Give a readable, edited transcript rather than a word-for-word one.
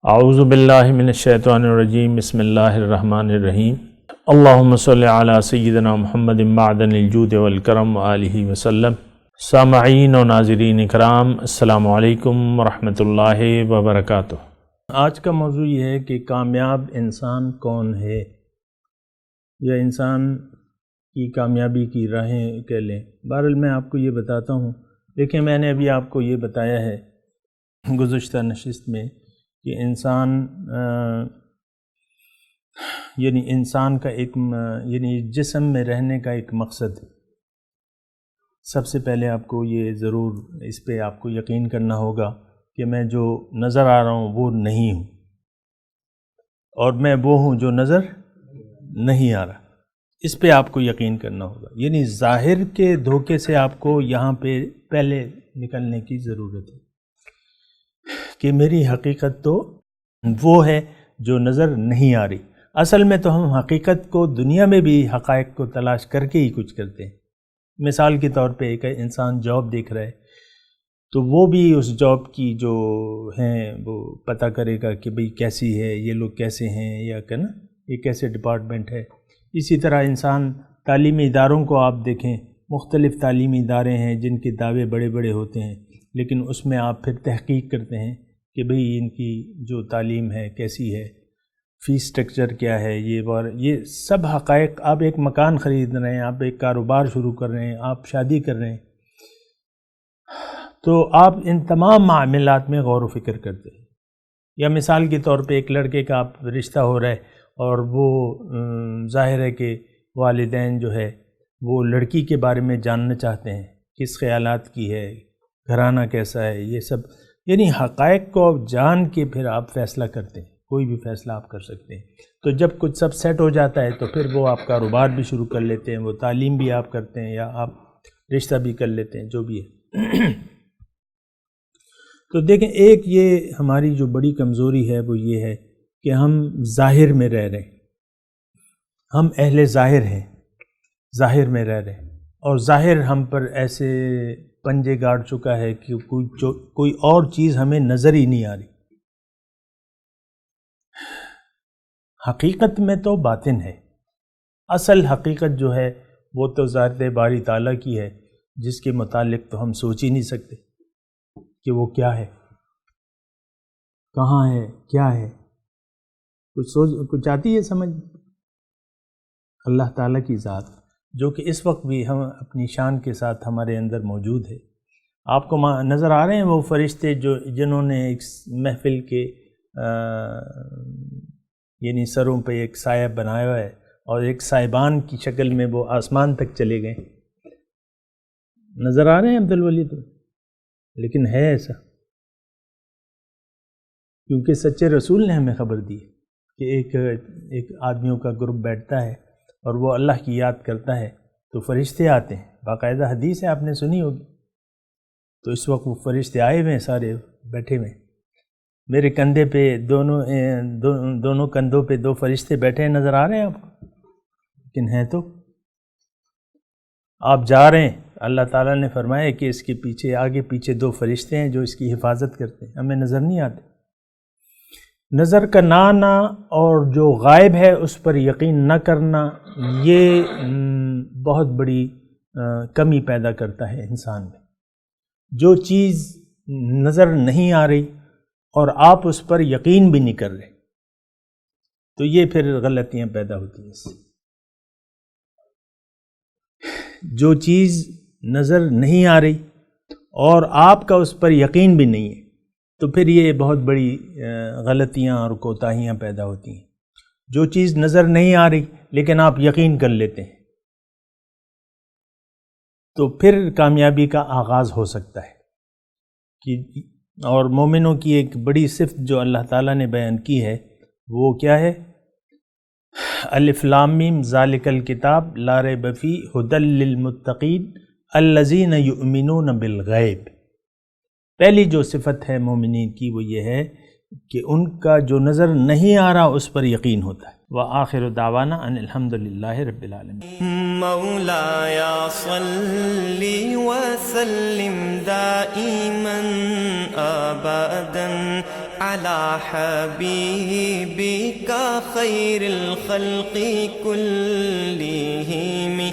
اعوذ باللہ من الشیطان الرجیم بسم اللہ الرحمن الرحیم اللہم صلی علی سیدنا محمد معدن الجود والکرم وآلہ وسلم۔ سامعین و ناظرین اکرام، السلام علیکم ورحمۃ اللہ وبرکاتہ۔ آج کا موضوع یہ ہے کہ کامیاب انسان کون ہے، یا انسان کی کامیابی کی راہیں کہہ لیں۔ بہرحال میں آپ کو یہ بتاتا ہوں، دیکھیں میں نے ابھی آپ کو یہ بتایا ہے گزشتہ نشست میں کہ انسان کا ایک جسم میں رہنے کا ایک مقصد ہے۔ سب سے پہلے آپ کو یہ ضرور اس پہ آپ کو یقین کرنا ہوگا کہ میں جو نظر آ رہا ہوں وہ نہیں ہوں، اور میں وہ ہوں جو نظر نہیں آ رہا۔ اس پہ آپ کو یقین کرنا ہوگا، ظاہر کے دھوکے سے آپ کو یہاں پہ پہلے نکلنے کی ضرورت ہے کہ میری حقیقت تو وہ ہے جو نظر نہیں آ رہی۔ اصل میں تو ہم حقیقت کو دنیا میں بھی حقائق کو تلاش کر کے ہی کچھ کرتے ہیں۔ مثال کے طور پہ ایک انسان جاب دیکھ رہا ہے تو وہ بھی اس جاب کی جو ہیں وہ پتہ کرے گا کہ بھئی کیسی ہے، یہ لوگ کیسے ہیں، یا کہ نا یہ کیسے ڈپارٹمنٹ ہے۔ اسی طرح انسان تعلیمی اداروں کو آپ دیکھیں، مختلف تعلیمی ادارے ہیں جن کے دعوے بڑے بڑے ہوتے ہیں، لیکن اس میں آپ پھر تحقیق کرتے ہیں کہ بھئی ان کی جو تعلیم ہے کیسی ہے، فیس سٹرکچر کیا ہے، یہ سب حقائق۔ آپ ایک مکان خرید رہے ہیں، آپ ایک کاروبار شروع کر رہے ہیں، آپ شادی کر رہے ہیں، تو آپ ان تمام معاملات میں غور و فکر کرتے ہیں۔ یا مثال کے طور پہ ایک لڑکے کا آپ رشتہ ہو رہا ہے اور وہ ظاہر ہے کہ والدین جو ہے وہ لڑکی کے بارے میں جاننا چاہتے ہیں، کس خیالات کی ہے، گھرانہ کیسا ہے، یہ سب حقائق کو جان کے پھر آپ فیصلہ کرتے ہیں۔ کوئی بھی فیصلہ آپ کر سکتے ہیں۔ تو جب کچھ سب سیٹ ہو جاتا ہے تو پھر وہ آپ کاروبار بھی شروع کر لیتے ہیں، وہ تعلیم بھی آپ کرتے ہیں، یا آپ رشتہ بھی کر لیتے ہیں، جو بھی ہے۔ تو دیکھیں، ایک یہ ہماری جو بڑی کمزوری ہے وہ یہ ہے کہ ہم ظاہر میں رہ رہے ہیں، ہم اہل ظاہر ہیں، ظاہر میں رہ رہے ہیں، اور ظاہر ہم پر ایسے پنجے گاڑ چکا ہے کہ کوئی اور چیز ہمیں نظر ہی نہیں آ رہی۔ حقیقت میں تو باطن ہے، اصل حقیقت جو ہے وہ تو ذات باری تعالیٰ کی ہے، جس کے متعلق تو ہم سوچ ہی نہیں سکتے کہ وہ کیا ہے، کہاں ہے، کیا ہے۔ کچھ آتی ہے سمجھ؟ اللہ تعالیٰ کی ذات جو کہ اس وقت بھی ہم اپنی شان کے ساتھ ہمارے اندر موجود ہے۔ آپ کو نظر آ رہے ہیں وہ فرشتے جنہوں نے ایک محفل کے سروں پہ ایک سایہ بنایا ہوا ہے، اور ایک سائبان کی شکل میں وہ آسمان تک چلے گئے۔ نظر آ رہے ہیں عبدالولی؟ تو لیکن ہے ایسا، کیونکہ سچے رسول نے ہمیں خبر دی کہ ایک آدمیوں کا گروپ بیٹھتا ہے اور وہ اللہ کی یاد کرتا ہے تو فرشتے آتے ہیں۔ باقاعدہ حدیث ہے، آپ نے سنی ہوگی۔ تو اس وقت وہ فرشتے آئے ہوئے ہیں، سارے بیٹھے ہوئے ہیں۔ میرے کندھے پہ دونوں کندھوں پہ دو فرشتے بیٹھے ہیں، نظر آ رہے ہیں آپ کو؟ لیکن ہیں تو آپ جا رہے ہیں، اللہ تعالیٰ نے فرمایا کہ اس کے پیچھے آگے پیچھے دو فرشتے ہیں جو اس کی حفاظت کرتے ہیں، ہمیں نظر نہیں آتے۔ نظر کا نہ آنا اور جو غائب ہے اس پر یقین نہ کرنا، یہ بہت بڑی کمی پیدا کرتا ہے انسان میں۔ جو چیز نظر نہیں آ رہی اور آپ اس پر یقین بھی نہیں کر رہے، تو یہ پھر غلطیاں پیدا ہوتی ہیں اس سے۔ جو چیز نظر نہیں آ رہی اور آپ کا اس پر یقین بھی نہیں ہے، تو پھر یہ بہت بڑی غلطیاں اور کوتاہیاں پیدا ہوتی ہیں۔ جو چیز نظر نہیں آ رہی لیکن آپ یقین کر لیتے ہیں، تو پھر کامیابی کا آغاز ہو سکتا ہے۔ اور مومنوں کی ایک بڑی صفت جو اللہ تعالیٰ نے بیان کی ہے وہ کیا ہے؟ الف لام میم ذالک الکتاب لا ریب فیہ ھدی للمتقین الذین یؤمنون بالغیب۔ پہلی جو صفت ہے مومنین کی وہ یہ ہے کہ ان کا جو نظر نہیں آ رہا اس پر یقین ہوتا ہے۔ وآخر دعوانا ان الحمد للہ رب العالمین۔ مولایا صلی وسلم دائما ابدا على حبيبك خير الخلق كلهم